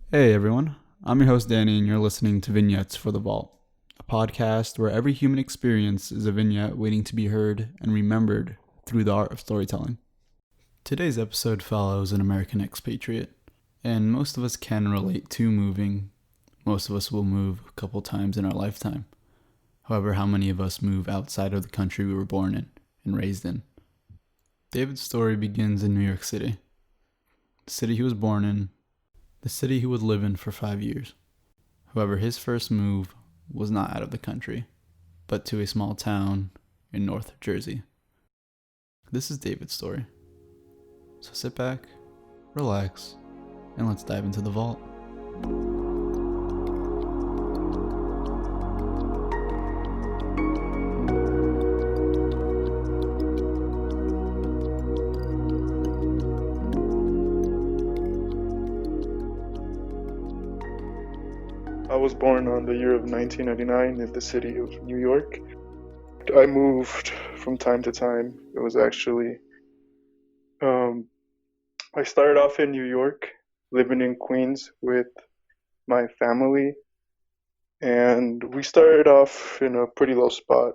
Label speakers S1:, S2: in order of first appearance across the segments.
S1: Hey everyone, I'm your host Danny, and you're listening to Vignettes for the Vault, a podcast where every human experience is a vignette waiting to be heard and remembered through the art of storytelling. Today's episode follows an American expatriate, and most of us can relate to moving. Most of us will move a couple times in our lifetime. However, how many of us move outside of the country we were born in and raised in? David's story begins in New York City, the city he was born in, the city he would live in for 5 years. However, his first move was not out of the country, but to a small town in North Jersey. This is David's story. So sit back, relax, and let's dive into the vault.
S2: I was born on the year of 1999 in the city of New York. I moved from time to time. It was actually, I started off in New York, living in Queens with my family, and we started off in a pretty low spot.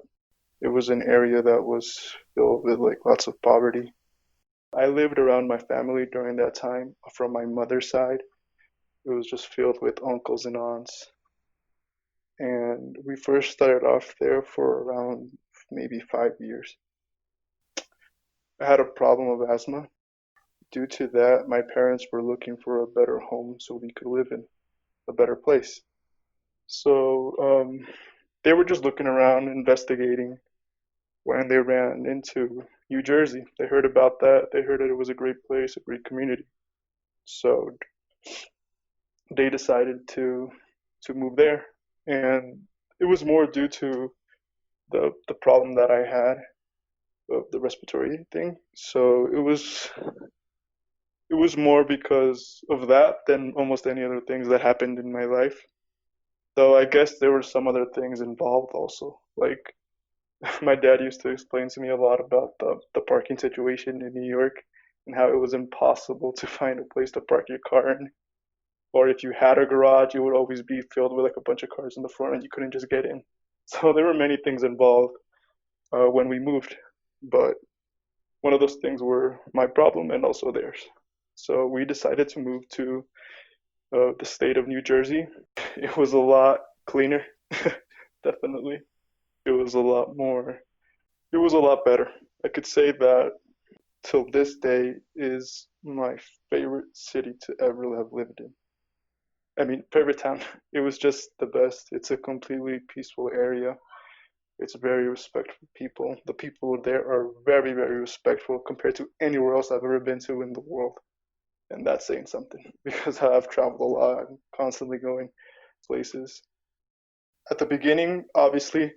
S2: It was an area that was filled with like lots of poverty. I lived around my family during that time from my mother's side. It was just filled with uncles and aunts. And we first started off there for around maybe 5 years. I had a problem of asthma. Due to that, my parents were looking for a better home so we could live in a better place. So they were just looking around, investigating when they ran into New Jersey. They heard about that. They heard that it was a great place, a great community. So they decided to move there. And it was more due to the problem that I had of the respiratory thing. So it was more because of that than almost any other things that happened in my life. Though I guess there were some other things involved also. Like my dad used to explain to me a lot about the parking situation in New York and how it was impossible to find a place to park your car in. Or if you had a garage, it would always be filled with like a bunch of cars in the front and you couldn't just get in. So there were many things involved when we moved. But one of those things were my problem and also theirs. So we decided to move to the state of New Jersey. It was a lot cleaner, definitely. It was a lot more, it was a lot better. I could say that till this day is my favorite city to ever have lived in. I mean, favorite town. It was just the best. It's a completely peaceful area. It's very respectful people. The people there are very, very respectful compared to anywhere else I've ever been to in the world. And that's saying something because I've traveled a lot. I'm constantly going places. At the beginning, obviously,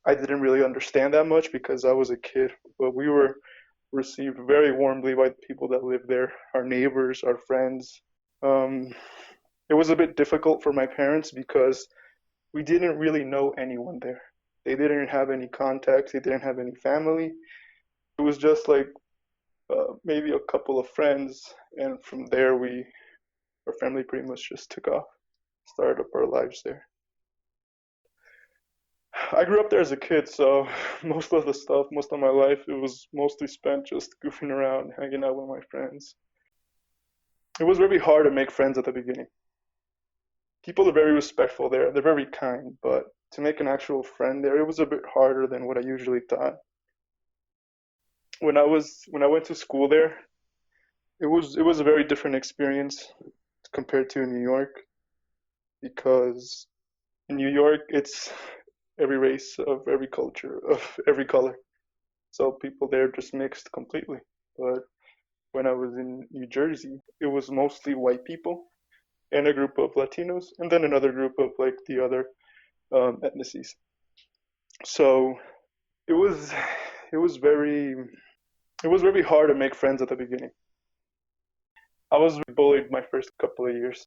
S2: I didn't really understand that much because I was a kid, but we were received very warmly by the people that lived there, our neighbors, our friends. Um, it was a bit difficult for my parents because we didn't really know anyone there. They didn't have any contacts, they didn't have any family. It was just like maybe a couple of friends, and from there our family pretty much just took off, started up our lives there. I grew up there as a kid, so most of my life, it was mostly spent just goofing around, hanging out with my friends. It was very hard to make friends at the beginning. People are very respectful there, they're very kind, but to make an actual friend there, it was a bit harder than what I usually thought. When I went to school there, it was a very different experience compared to New York because in New York it's every race of every culture of every color. So people there just mixed completely. But when I was in New Jersey, it was mostly white people and a group of Latinos, and then another group of like the other ethnicities. So it was it was very it was very hard to make friends at the beginning. I was bullied my first couple of years.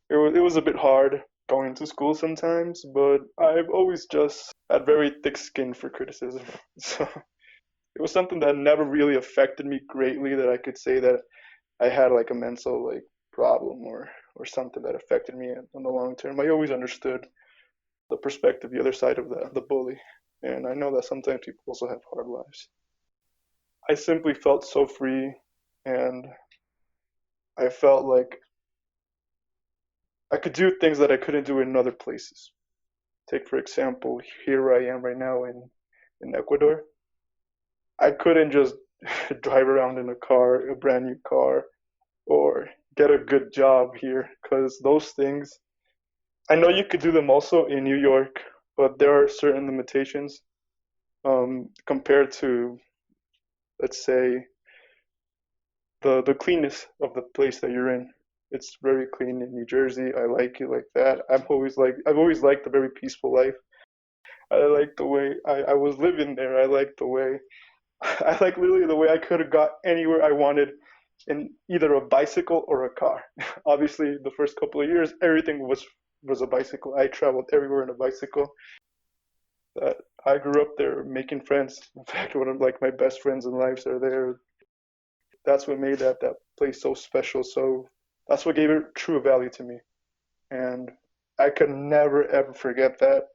S2: It was a bit hard going to school sometimes, but I've always just had very thick skin for criticism. So it was something that never really affected me greatly that I could say that I had like a mental like problem or something that affected me in the long term. I always understood the perspective, the other side of the bully. And I know that sometimes people also have hard lives. I simply felt so free, and I felt like I could do things that I couldn't do in other places. Take, for example, here I am right now in Ecuador. I couldn't just drive around in a car, a brand new car, or get a good job here, because those things, I know you could do them also in New York, but there are certain limitations compared to, let's say, the cleanness of the place that you're in. It's very clean in New Jersey. I like it like that. I've always liked a very peaceful life. I like the way I was living there. I like the way I like literally the way I could have got anywhere I wanted in either a bicycle or a car. Obviously, the first couple of years, everything was a bicycle. I traveled everywhere in a bicycle. That I grew up there making friends. In fact, one of like my best friends in life are there. That's what made that place so special. So that's what gave it true value to me, and I could never ever forget that.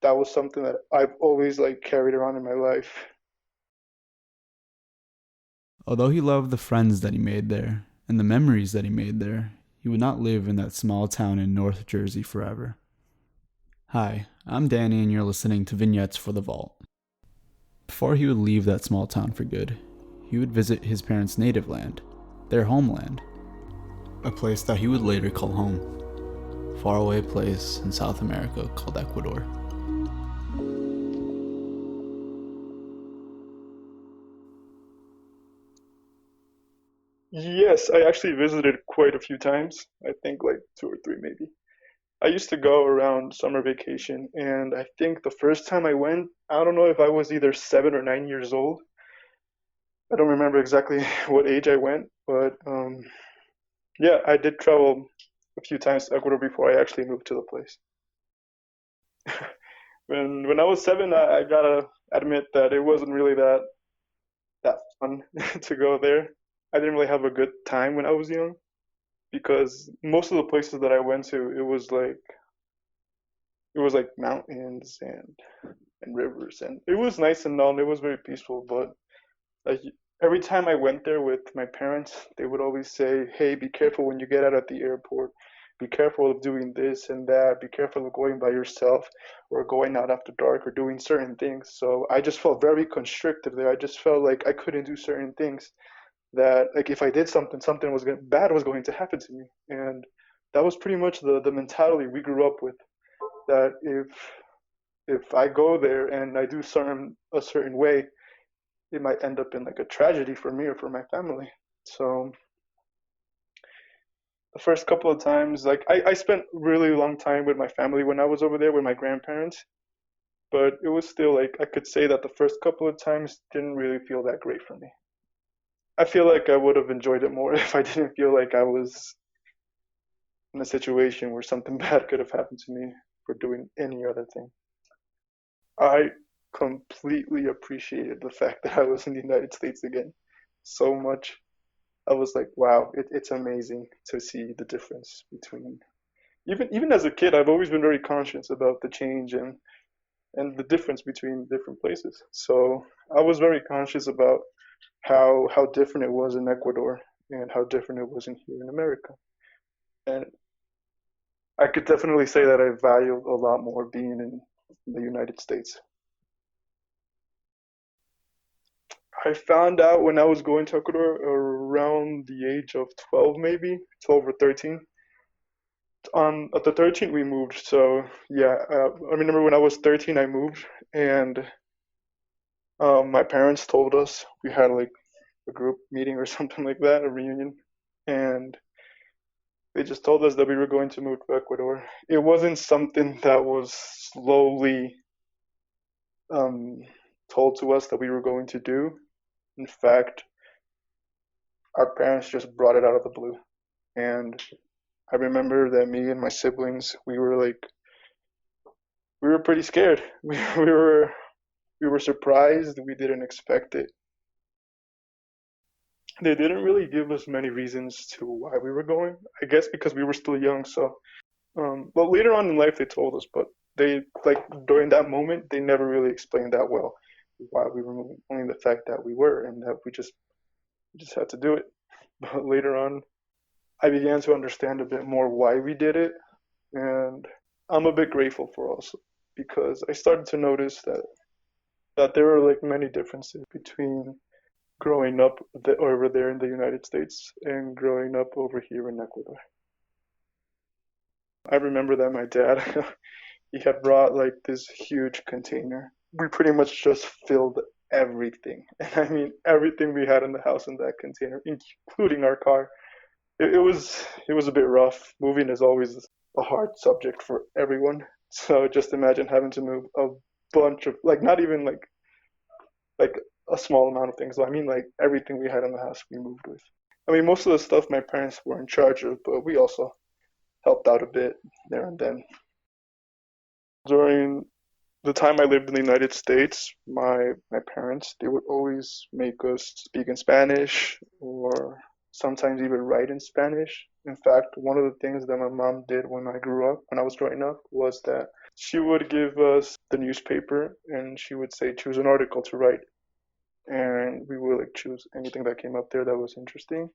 S2: That was something that I've always like carried around in my life.
S1: Although he loved the friends that he made there and the memories that he made there, he would not live in that small town in North Jersey forever. Hi, I'm Danny, and you're listening to Vignettes for the Vault. Before he would leave that small town for good, he would visit his parents' native land, their homeland, a place that he would later call home, a faraway place in South America called Ecuador.
S2: Yes, I actually visited quite a few times. I think like two or three maybe. I used to go around summer vacation, and I think the first time I went, I don't know if I was either 7 or 9 years old. I don't remember exactly what age I went, but yeah, I did travel a few times to Ecuador before I actually moved to the place. When I was 7, I gotta admit that it wasn't really that fun to go there. I didn't really have a good time when I was young because most of the places that I went to, it was like mountains and rivers, and it was nice and all, and it was very peaceful. But like every time I went there with my parents, they would always say, "Hey, be careful when you get out at the airport. Be careful of doing this and that. Be careful of going by yourself or going out after dark or doing certain things." So I just felt very constricted there. I just felt like I couldn't do certain things. That like if I did something, bad was going to happen to me, and that was pretty much the mentality we grew up with. That if I go there and I do a certain way, it might end up in like a tragedy for me or for my family. So the first couple of times, like I spent really long time with my family when I was over there with my grandparents, but it was still like I could say that the first couple of times didn't really feel that great for me. I feel like I would have enjoyed it more if I didn't feel like I was in a situation where something bad could have happened to me for doing any other thing. I completely appreciated the fact that I was in the United States again so much. I was like, wow, it's amazing to see the difference between even as a kid, I've always been very conscious about the change and the difference between different places. So I was very conscious about how different it was in Ecuador and how different it was in here in America. And I could definitely say that I value a lot more being in the United States. I found out when I was going to Ecuador around the age of 12, maybe 12 or 13. At the 13 we moved. So yeah, I remember when I was 13 I moved, and my parents told us we had like a group meeting or something like that, a reunion, and they just told us that we were going to move to Ecuador. It wasn't something that was slowly um, told to us that we were going to do. In fact, our parents just brought it out of the blue. And I remember that me and my siblings, we were pretty scared. We were surprised. We didn't expect it. They didn't really give us many reasons to why we were going. I guess because we were still young. So, but later on in life they told us. But they like during that moment they never really explained that well why we were moving. Only the fact that we were and that we just had to do it. But later on, I began to understand a bit more why we did it, and I'm a bit grateful for also because I started to notice that there are like many differences between growing up over there in the United States and growing up over here in Ecuador. I remember that my dad he had brought like this huge container. We pretty much just filled everything. And I mean everything we had in the house in that container, including our car. It was a bit rough. Moving is always a hard subject for everyone. So just imagine having to move a bunch of like not even like a small amount of things. I mean like everything we had in the house we moved with. I mean most of the stuff my parents were in charge of, but we also helped out a bit there and then. During the time I lived in the United States, my parents they would always make us speak in Spanish or sometimes even write in Spanish. In fact, one of the things that my mom did when I was growing up, was that she would give us the newspaper and she would say choose an article to write, and we would like choose anything that came up there that was interesting.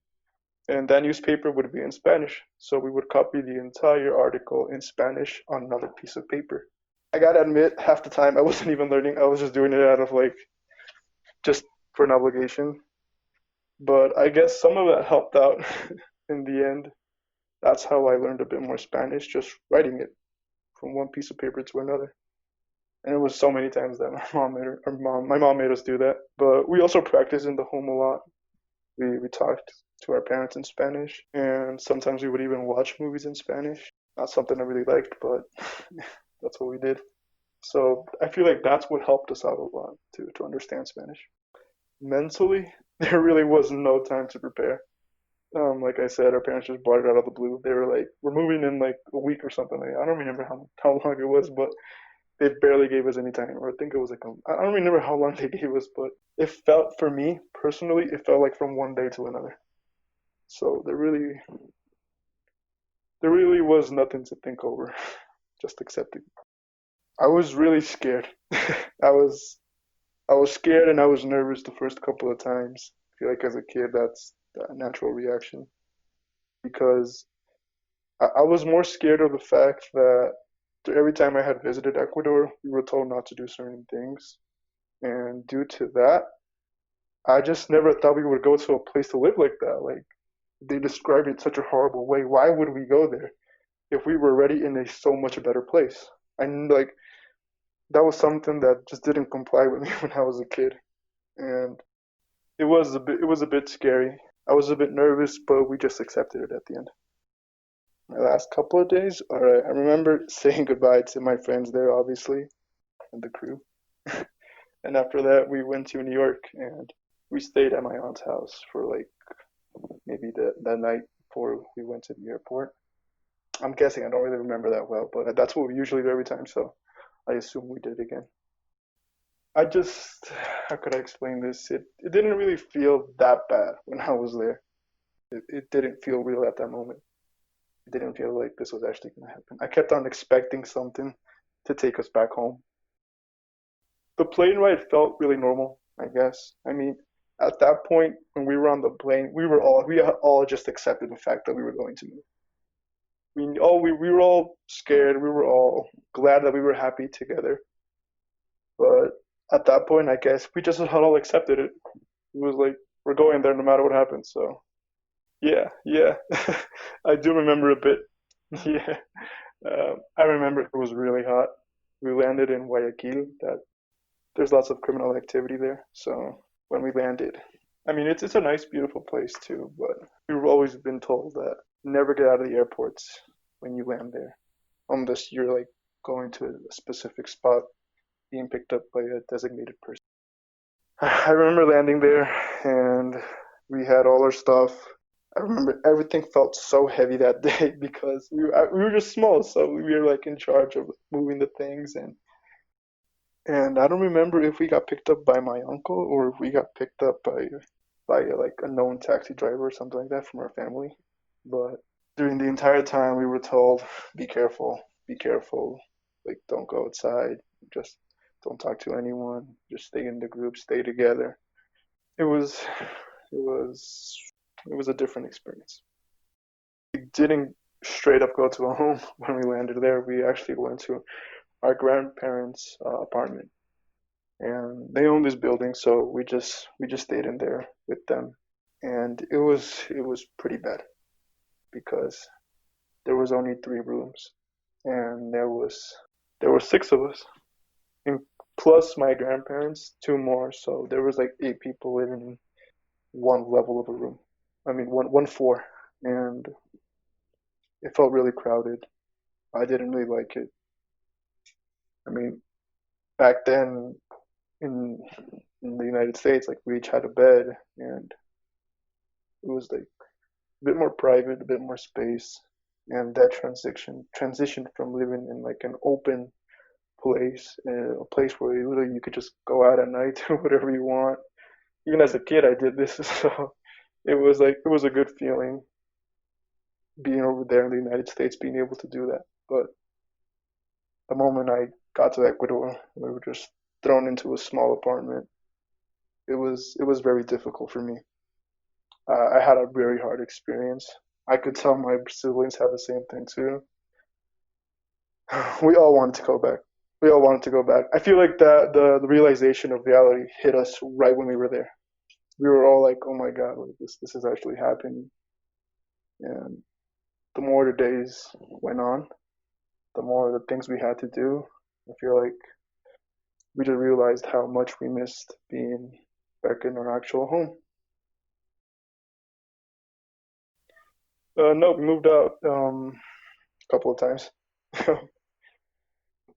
S2: And that newspaper would be in Spanish, so we would copy the entire article in Spanish on another piece of paper. I gotta admit, half the time I wasn't even learning. I was just doing it out of like just for an obligation. But I guess some of that helped out in the end. That's how I learned a bit more Spanish, just writing it from one piece of paper to another. And it was so many times that my mom made us do that. But we also practiced in the home a lot. We talked to our parents in Spanish, and sometimes we would even watch movies in Spanish. Not something I really liked, but that's what we did. So I feel like that's what helped us out a lot to understand Spanish. Mentally, there really was no time to prepare. Like I said, our parents just brought it out of the blue. They were like, "We're moving in like a week or something." Like, I don't remember how long it was, but they barely gave us any time. Or I think it was like I don't remember how long they gave us, but it felt for me personally, it felt like from one day to another. So there really was nothing to think over. Just accept it. I was really scared. I was I was scared and I was nervous the first couple of times. I feel like as a kid, that's a natural reaction because I was more scared of the fact that every time I had visited Ecuador, we were told not to do certain things. And due to that, I just never thought we would go to a place to live like that. Like, they described it in such a horrible way. Why would we go there if we were already in a so much better place? And like, that was something that just didn't comply with me when I was a kid. And it was a bit scary. I was a bit nervous, but we just accepted it at the end. My last couple of days, all right, I remember saying goodbye to my friends there, obviously, and the crew. And after that, we went to New York and we stayed at my aunt's house for like maybe the night before we went to the airport. I'm guessing I don't really remember that well, but that's what we usually do every time, so I assume we did it again. I just, how could I explain this? It didn't really feel that bad when I was there. It didn't feel real at that moment. It didn't feel like this was actually going to happen. I kept on expecting something to take us back home. The plane ride felt really normal, I guess. I mean, at that point when we were on the plane, we all just accepted the fact that we were going to move. We were all scared. We were all glad that we were happy together. But at that point, I guess we just had all accepted it. It was like we're going there no matter what happens. So yeah, yeah, I do remember a bit. Yeah, I remember it was really hot. We landed in Guayaquil. That there's lots of criminal activity there. So when we landed, I mean it's a nice, beautiful place too. But we've always been told that never get out of the airports when you land there, unless you're like going to a specific spot, being picked up by a designated person. I remember landing there and we had all our stuff. I remember everything felt so heavy that day because we were just small, so we were like in charge of moving the things, and I don't remember if we got picked up by my uncle or if we got picked up by by like a known taxi driver or something like that from our family. But during the entire time, we were told, be careful, like don't go outside, just don't talk to anyone, just stay in the group, stay together. It was, it was, it was a different experience. We didn't straight up go to a home when we landed there. We actually went to our grandparents' apartment, and they own this building, so we just stayed in there with them, and it was pretty bad because there was only 3 rooms, and there were 6 of us, and plus my grandparents, 2 more, so there was like 8 people living in one level of a room. I mean, one floor, and it felt really crowded. I didn't really like it. I mean, back then in in the United States, like we each had a bed, and it was like a bit more private, a bit more space, and that transition from living in like an open place, a place where you literally you could just go out at night, do whatever you want. Even as a kid, I did this, so it was a good feeling being over there in the United States, being able to do that. But the moment I got to Ecuador, we were just thrown into a small apartment. It was very difficult for me. I had a very hard experience. I could tell my siblings had the same thing too. We all wanted to go back. We all wanted to go back. I feel like that the realization of reality hit us right when we were there. We were all like, "Oh my God, like this is actually happening." And the more the days went on, the more the things we had to do. I feel like we just realized how much we missed being back in our actual home. No, we moved out a couple of times.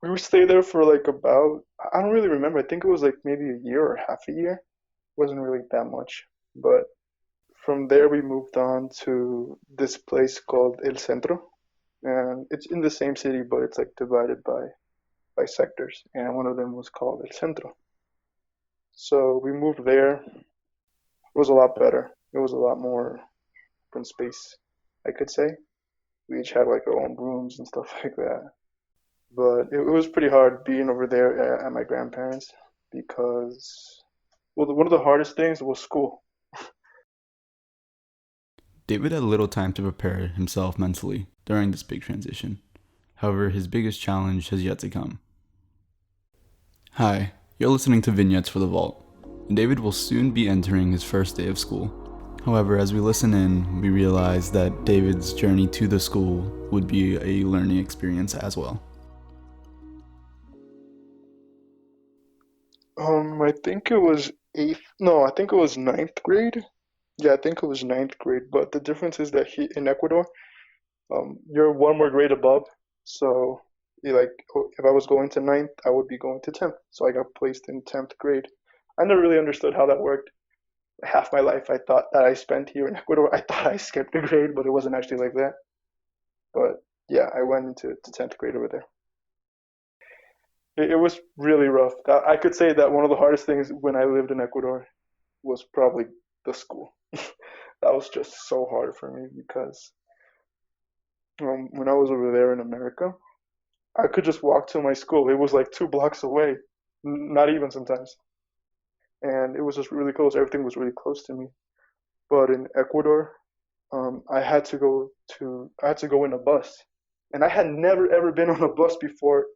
S2: We would stay there for like about, I don't really remember. I think it was like maybe a year or half a year. It wasn't really that much. But from there, we moved on to this place called El Centro. And it's in the same city, but it's like divided by sectors. And one of them was called El Centro. So we moved there. It was a lot better. It was a lot more open space, I could say. We each had like our own rooms and stuff like that. But it was pretty hard being over there at my grandparents because, well, one of the hardest things was school.
S1: David had little time to prepare himself mentally during this big transition. However, his biggest challenge has yet to come. Hi, you're listening to Vignettes for the Vault, and David will soon be entering his first day of school. However, as we listen in, we realize that David's journey to the school would be a learning experience as well.
S2: I think it was eighth. No, I think it was ninth grade. Yeah, I think it was ninth grade. But the difference is that in Ecuador, you're one more grade above. So, if I was going to ninth, I would be going to 10th. So I got placed in 10th grade. I never really understood how that worked. Half my life, I thought that I spent here in Ecuador. I thought I skipped a grade, but it wasn't actually like that. But yeah, I went into 10th grade over there. It was really rough. I could say that one of the hardest things when I lived in Ecuador was probably the school. That was just so hard for me because when I was over there in America, I could just walk to my school. It was like 2 blocks away, not even sometimes. And it was just really close. Everything was really close to me. But in Ecuador, I had to go in a bus, and I had never ever been on a bus before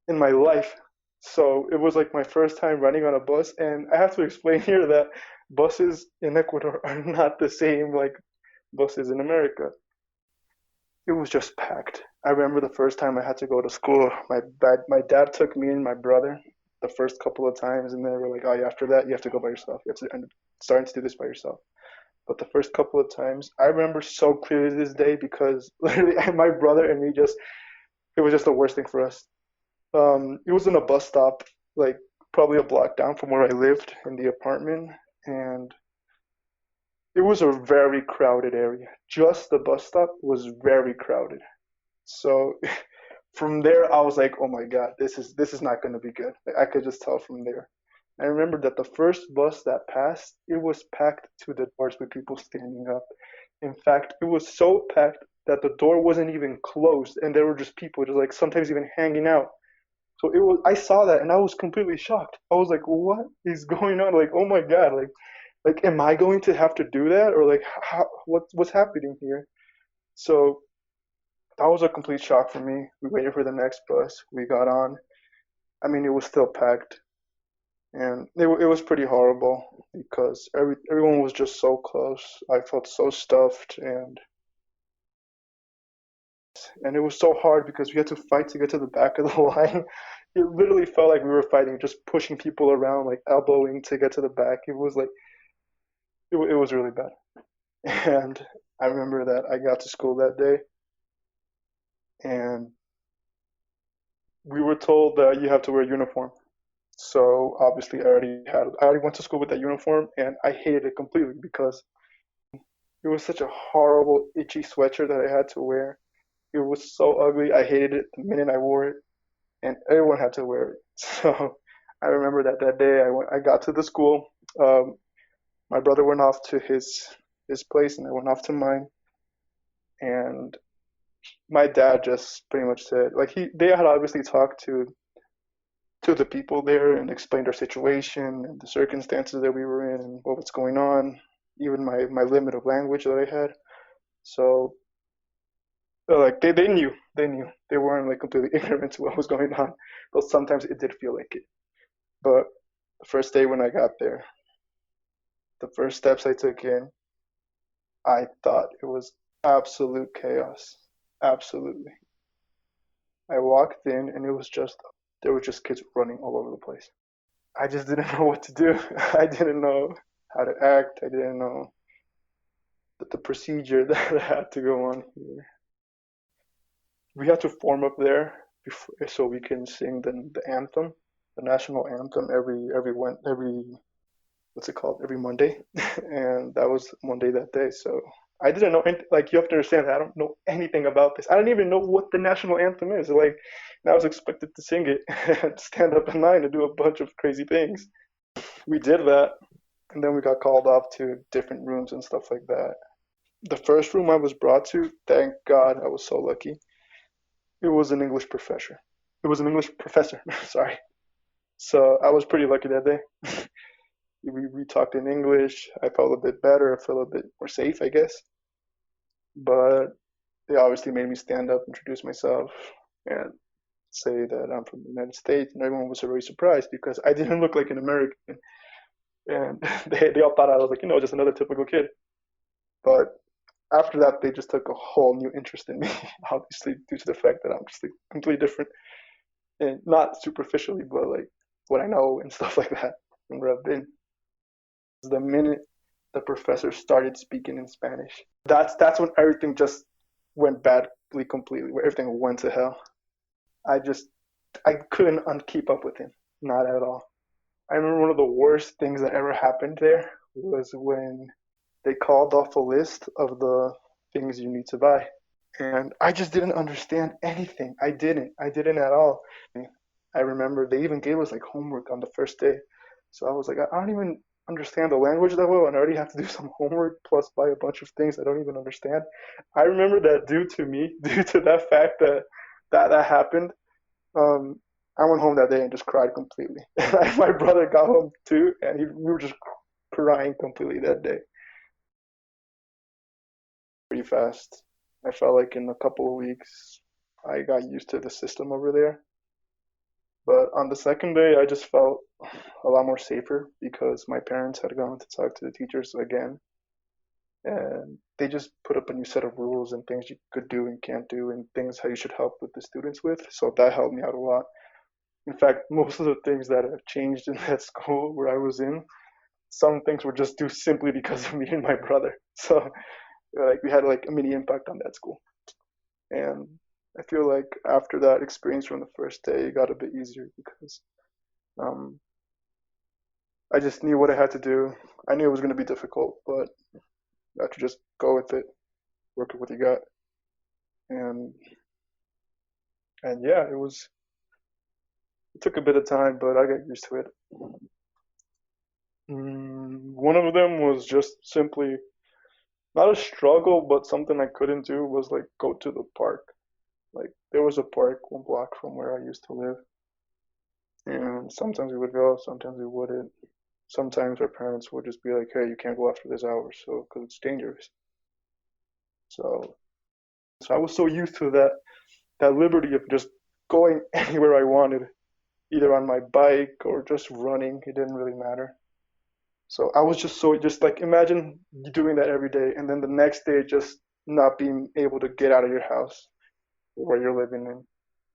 S2: in my life. So it was like my first time running on a bus, and I have to explain here that buses in Ecuador are not the same like buses in America. It was just packed. I remember the first time I had to go to school. My dad took me and my brother the first couple of times, and they were like, "Oh, yeah, after that, you have to go by yourself. You have to end starting to do this by yourself." But the first couple of times, I remember so clearly this day because literally my brother and me just it was just the worst thing for us. It was in a bus stop, like probably a block down from where I lived in the apartment, and it was a very crowded area. Just the bus stop was very crowded. So from there, I was like, "Oh my God, this is not going to be good." Like, I could just tell from there. I remember that the first bus that passed, it was packed to the doors with people standing up. In fact, it was so packed that the door wasn't even closed and there were just people just like sometimes even hanging out. So it was I saw that and I was completely shocked. I was like, what is going on? Like, oh my God, like am I going to have to do that or like what's happening here? So that was a complete shock for me. We waited for the next bus. We got on. I mean, it was still packed, and it was pretty horrible because everyone was just so close. I felt so stuffed, and it was so hard because we had to fight to get to the back of the line. It literally felt like we were fighting, just pushing people around, like elbowing to get to the back. It was like it was really bad. And I remember that I got to school that day, and we were told that you have to wear a uniform. So obviously I already went to school with that uniform and I hated it completely because it was such a horrible itchy sweatshirt that I had to wear. It was so ugly. I hated it the minute I wore it and everyone had to wear it. So I remember that that day I got to the school. Um, my brother went off to his place and I went off to mine, and my dad just pretty much said like he they had obviously talked to the people there and explained our situation and the circumstances that we were in and what was going on, even my limit of language that I had. So like they knew they weren't like completely ignorant to what was going on, though sometimes it did feel like it. But the first day when I got there, the first steps I took in, I thought it was absolute chaos. Absolutely. I walked in and it was just there were just kids running all over the place. I just didn't know what to do. I didn't know how to act. I didn't know the procedure that had to go on here. We had to form up there before, so we can sing the anthem, the national anthem every what's it called every Monday, and that was Monday that day. So I didn't know like you have to understand that I don't know anything about this. I don't even know what the national anthem is. Like, and I was expected to sing it and stand up in line and do a bunch of crazy things. We did that, and then we got called off to different rooms and stuff like that. The first room I was brought to, thank God, I was so lucky. It was an English professor. It was an English professor. Sorry. So I was pretty lucky that day. We talked in English. I felt a bit better. I felt a bit more safe, I guess. But they obviously made me stand up, introduce myself, and say that I'm from the United States. And everyone was very surprised because I didn't look like an American. And they all thought I was like, just another typical kid. But after that, they just took a whole new interest in me, obviously due to the fact that I'm just like completely different, and not superficially, but like what I know and stuff like that, and where I've been. The minute the professor started speaking in Spanish, that's when everything just went badly completely, where everything went to hell. I just I couldn't keep up with him, not at all. I remember one of the worst things that ever happened there was when they called off a list of the things you need to buy. And I just didn't understand anything. I didn't at all. I remember they even gave us like homework on the first day. So I was like, I don't even understand the language that well, and I already have to do some homework plus buy a bunch of things I don't even understand. I remember that due to me, due to that fact that happened, um, I went home that day and just cried completely. My brother got home too, and we were just crying completely that day. Pretty fast. I felt like in a couple of weeks I got used to the system over there. But on the second day, I just felt a lot more safer because my parents had gone to talk to the teachers again. And they just put up a new set of rules and things you could do and can't do and things how you should help with the students with. So that helped me out a lot. In fact, most of the things that have changed in that school where I was in, some things were just due simply because of me and my brother. So like we had like a mini impact on that school. And I feel like after that experience from the first day, it got a bit easier because um, I just knew what I had to do. I knew it was going to be difficult, but I had to just go with it, work with what you got, and yeah, it took a bit of time, but I got used to it. One of them was just simply not a struggle, but something I couldn't do was like go to the park. Like there was a park 1 block from where I used to live, and sometimes we would go, sometimes we wouldn't. Sometimes our parents would just be like, "Hey, you can't go after this hour, so because it's dangerous." So, so I was so used to that liberty of just going anywhere I wanted, either on my bike or just running. It didn't really matter. So I was just like imagine doing that every day, and then the next day just not being able to get out of your house where you're living in.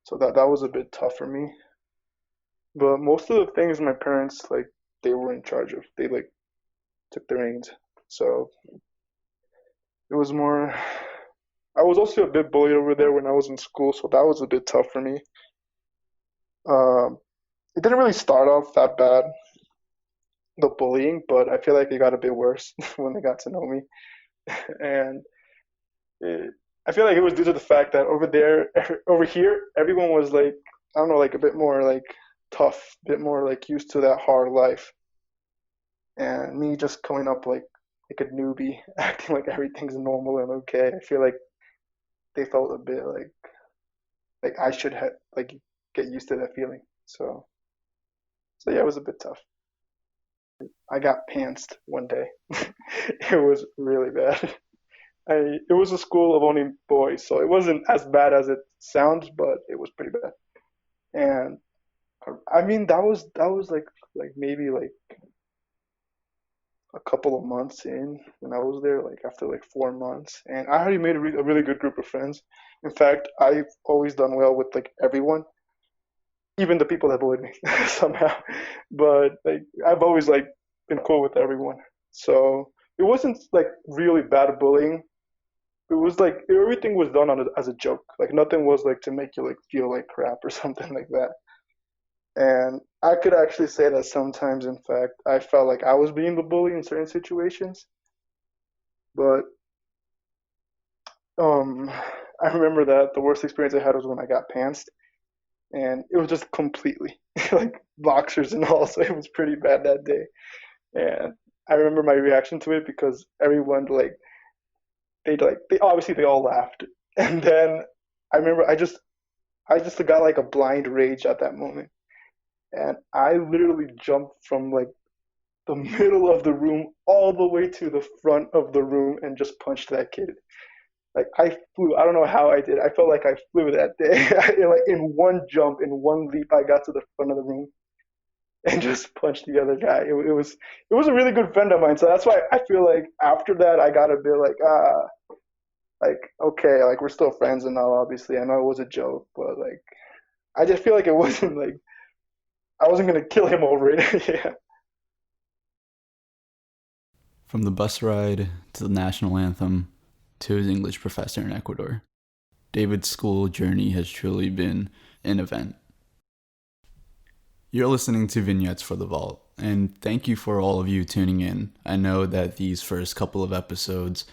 S2: So that was a bit tough for me. But most of the things my parents like they were in charge of. They like took the reins. So it was more. I was also a bit bullied over there when I was in school, so that was a bit tough for me. Um, it didn't really start off that bad, the bullying, but I feel like it got a bit worse when they got to know me. And it, I feel like it was due to the fact that over there, over here, everyone was like, I don't know, like a bit more like tough, a bit more like used to that hard life. And me just coming up like a newbie, acting like everything's normal and okay. I feel like they felt a bit like I should have like get used to that feeling. So yeah, it was a bit tough. I got pantsed one day. It was really bad. It was a school of only boys, so it wasn't as bad as it sounds, but it was pretty bad. And I mean that was like maybe like a couple of months in when I was there, like after like 4 months, and I already made a really good group of friends. In fact, I've always done well with like everyone, even the people that bullied me somehow. But like I've always like been cool with everyone, so it wasn't like really bad bullying. It was like everything was done as a joke. Like nothing was like to make you like feel like crap or something like that. And I could actually say that sometimes, in fact, I felt like I was being the bully in certain situations. But um, I remember that the worst experience I had was when I got pantsed, and it was just completely like boxers and all, so it was pretty bad that day. And I remember my reaction to it because everyone they obviously they all laughed, and then I remember I just got like a blind rage at that moment, and I literally jumped from like the middle of the room all the way to the front of the room and just punched that kid. Like I flew. I don't know how I did. I felt like I flew that day. Like in one jump, in one leap, I got to the front of the room and just punched the other guy. It was a really good friend of mine. So that's why I feel like after that I got a bit like okay, like we're still friends and all. Obviously, I know it was a joke, but like I just feel like it wasn't like I wasn't gonna kill him over it. Yeah.
S1: From the bus ride to the national anthem to his English professor in Ecuador, David's school journey has truly been an event. You're listening to Vignettes for the Vault, and thank you for all of you tuning in. I know that these first couple of episodes,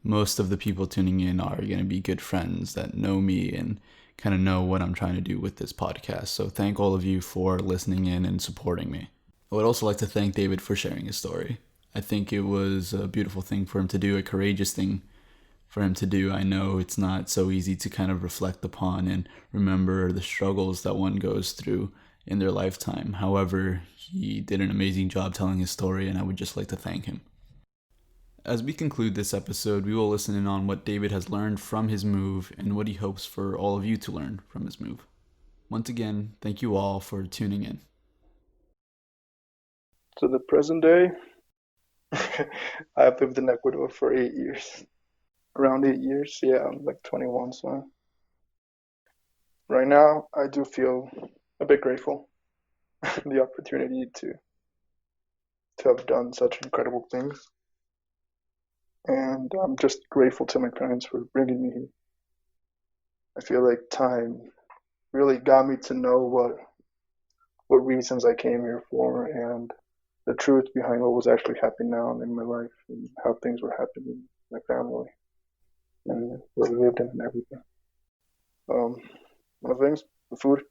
S1: most of the people tuning in are going to be good friends that know me and kind of know what I'm trying to do with this podcast. So thank all of you for listening in and supporting me. I would also like to thank David for sharing his story. I think it was a beautiful thing for him to do, a courageous thing for him to do. I know it's not so easy to kind of reflect upon and remember the struggles that one goes through in their lifetime. However, he did an amazing job telling his story, and I would just like to thank him. As we conclude this episode, we will listen in on what David has learned from his move and what he hopes for all of you to learn from his move. Once again, thank you all for tuning in.
S2: To the present day, I've lived in Ecuador for 8 years. Around 8 years, yeah, I'm like 21, so right now I do feel a bit grateful the opportunity to have done such incredible things. And I'm just grateful to my parents for bringing me here. I feel like time really got me to know what reasons I came here for and the truth behind what was actually happening now in my life and how things were happening in my family and where we lived in and everything. One of the things, the food,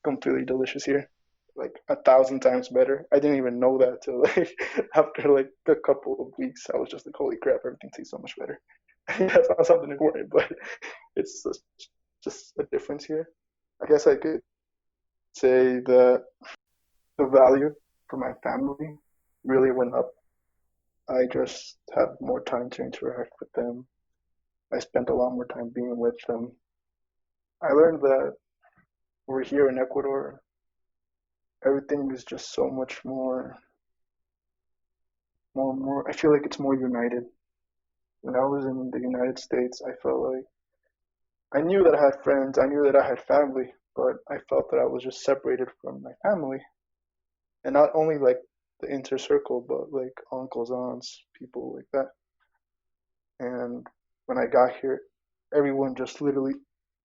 S2: completely delicious here. Like 1,000 times better. I didn't even know that till like after like a couple of weeks. I was just like, holy crap, everything tastes so much better. That's not something important, but it's just a difference here. I guess I could say the value for my family really went up. I just had more time to interact with them. I spent a lot more time being with them. I learned that over here in Ecuador, everything is just so much more. I feel like it's more united. When I was in the United States, I felt like I knew that I had friends, I knew that I had family, but I felt that I was just separated from my family, and not only like the inner circle, but like uncles, aunts, people like that. And when I got here, everyone just literally,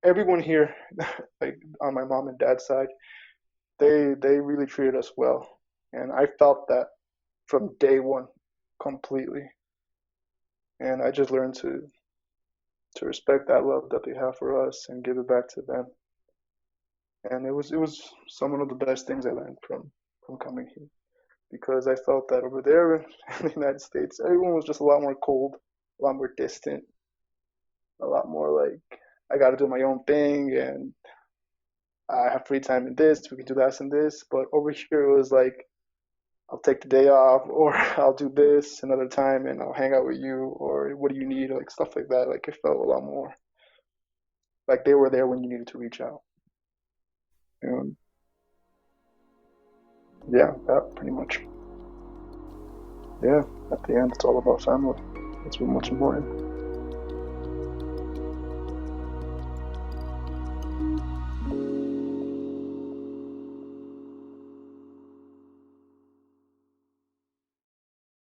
S2: everyone here, like on my mom and dad's side, they really treated us well, and I felt that from day one completely. And I just learned to respect that love that they have for us and give it back to them. And it was some of the best things I learned from coming here because I felt that over there in the United States, everyone was just a lot more cold, a lot more distant, a lot more like I got to do my own thing and I have free time in this, we can do that and this. But over here, it was like I'll take the day off, or I'll do this another time, and I'll hang out with you, or what do you need, like stuff like that. Like it felt a lot more like they were there when you needed to reach out. And yeah, that pretty much. Yeah, at the end, it's all about family. That's what's most important.